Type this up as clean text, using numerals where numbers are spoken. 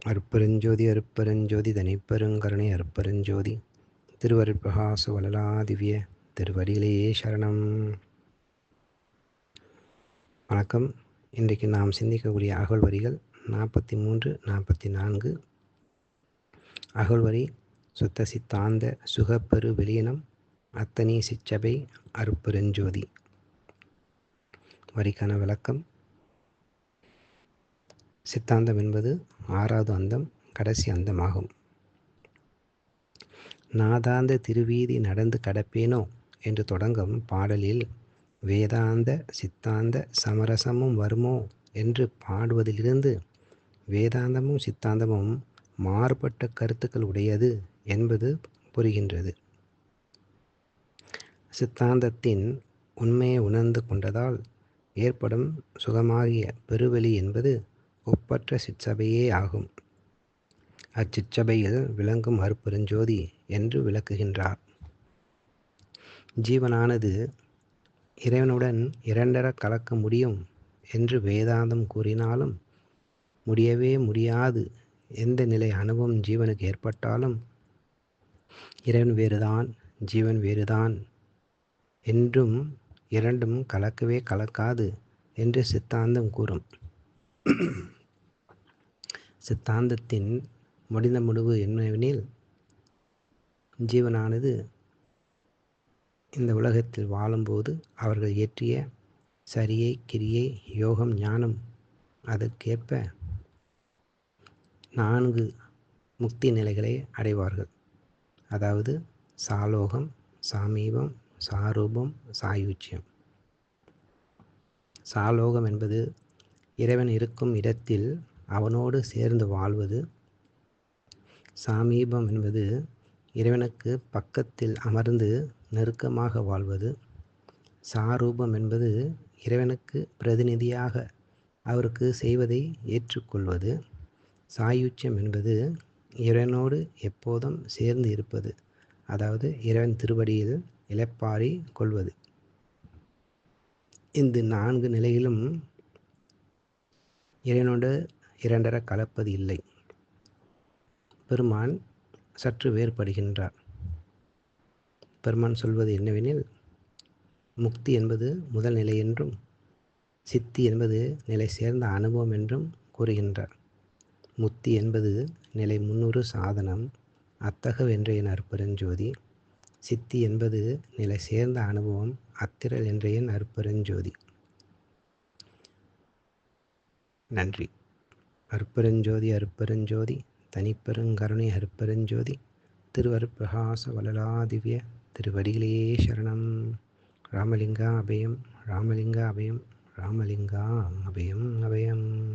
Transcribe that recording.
அருட்பெருஞ்சோதி அருட்பெருஞ்சோதி தனிப்பெருங்கருணை அருட்பெருஞ்சோதி திருவருட்பிரகாச வளலாதிவ்ய திருவடிகளே சரணம். வணக்கம். இன்றைக்கு நாம் சிந்திக்கக்கூடிய அகழ்வரிகள் 43, 44. அகழ்வரி சுத்த சித்தாந்த சுகப்பெரு வெளியினம் அத்தனி சிற்றபை அருட்பெருஞ்சோதி. வரிக்கான விளக்கம். சித்தாந்தம் என்பது 6வது அந்தம், கடைசி அந்தமாகும். நாதாந்த திருவீதி நடந்து கடப்பேனோ என்று தொடங்கும் பாடலில் வேதாந்த சித்தாந்த சமரசமும் வருமோ என்று பாடுவதிலிருந்து வேதாந்தமும் சித்தாந்தமும் மாறுபட்ட கருத்துக்கள் உடையது என்பது புரிகின்றது. சித்தாந்தத்தின் உண்மையை உணர்ந்து கொண்டதால் ஏற்படும் சுகமாகிய பெருவெளி என்பது ஒப்பற்ற சிற்சபையே ஆகும். அச்சிற்சபையில் விளங்கும் அருட்பெருஞ்சோதி என்று விளக்குகின்றார். ஜீவனானது இறைவனுடன் இரண்டர கலக்க முடியும் என்று வேதாந்தம் கூறினாலும் முடியவே முடியாது. எந்த நிலை அனுபவம் ஜீவனுக்கு ஏற்பட்டாலும் இறைவன் வேறுதான், ஜீவன் வேறுதான் என்றும் இரண்டும் கலக்கவே கலக்காது என்று சித்தாந்தம் கூறும். சித்தாந்தத்தின் முடிந்த முடிவு என்னவெனில், ஜீவனானது இந்த உலகத்தில் வாழும்போது அவர்கள் இயற்றிய சரியை, கிரியை, யோகம், ஞானம் அதற்கேற்ப 4 முக்தி நிலைகளை அடைவார்கள். அதாவது சாலோகம், சாமீபம், சாரூபம், சாயுச்சியம். சாலோகம் என்பது இறைவன் இருக்கும் இடத்தில் அவனோடு சேர்ந்து வாழ்வது. சாமீபம் என்பது இறைவனுக்கு பக்கத்தில் அமர்ந்து நெருக்கமாக வாழ்வது. சாரூபம் என்பது இறைவனுக்கு பிரதிநிதியாக அவருக்கு செய்வதை ஏற்றுக்கொள்வது. சாயுச்சியம் என்பது இறைவனோடு எப்போதும் சேர்ந்து இருப்பது, அதாவது இறைவன் திருவடியில் இளைப்பாரி கொள்வது. இந்த 4 நிலையிலும் இறைவனோடு இரண்டர கலப்பது இல்லை. பெருமான் சற்று வேறுபடுகின்றார். பெருமான் சொல்வது என்னவெனில், முக்தி என்பது முதல் நிலை என்றும் சித்தி என்பது நிலை சேர்ந்த அனுபவம் என்றும் கூறுகின்றார். முக்தி என்பது நிலை 300 சாதனம் அத்தகவென்ற என் அருட்பெருஞ்சோதி. சித்தி என்பது நிலை சேர்ந்த அனுபவம் அத்திரல் என்ற என் அருட்பெருஞ்சோதி. நன்றி. அருட்பெருஞ்சோதி அருட்பெருஞ்சோதி தனிப்பெருங்கருணை அருட்பெருஞ்சோதி திருவருட்பிரகாச வளலாதிவ்ய திருவடிகளே சரணம். ராமலிங்கா அபயம், ராமலிங்கா அபயம், ராமலிங்கா அபயம் அபயம்.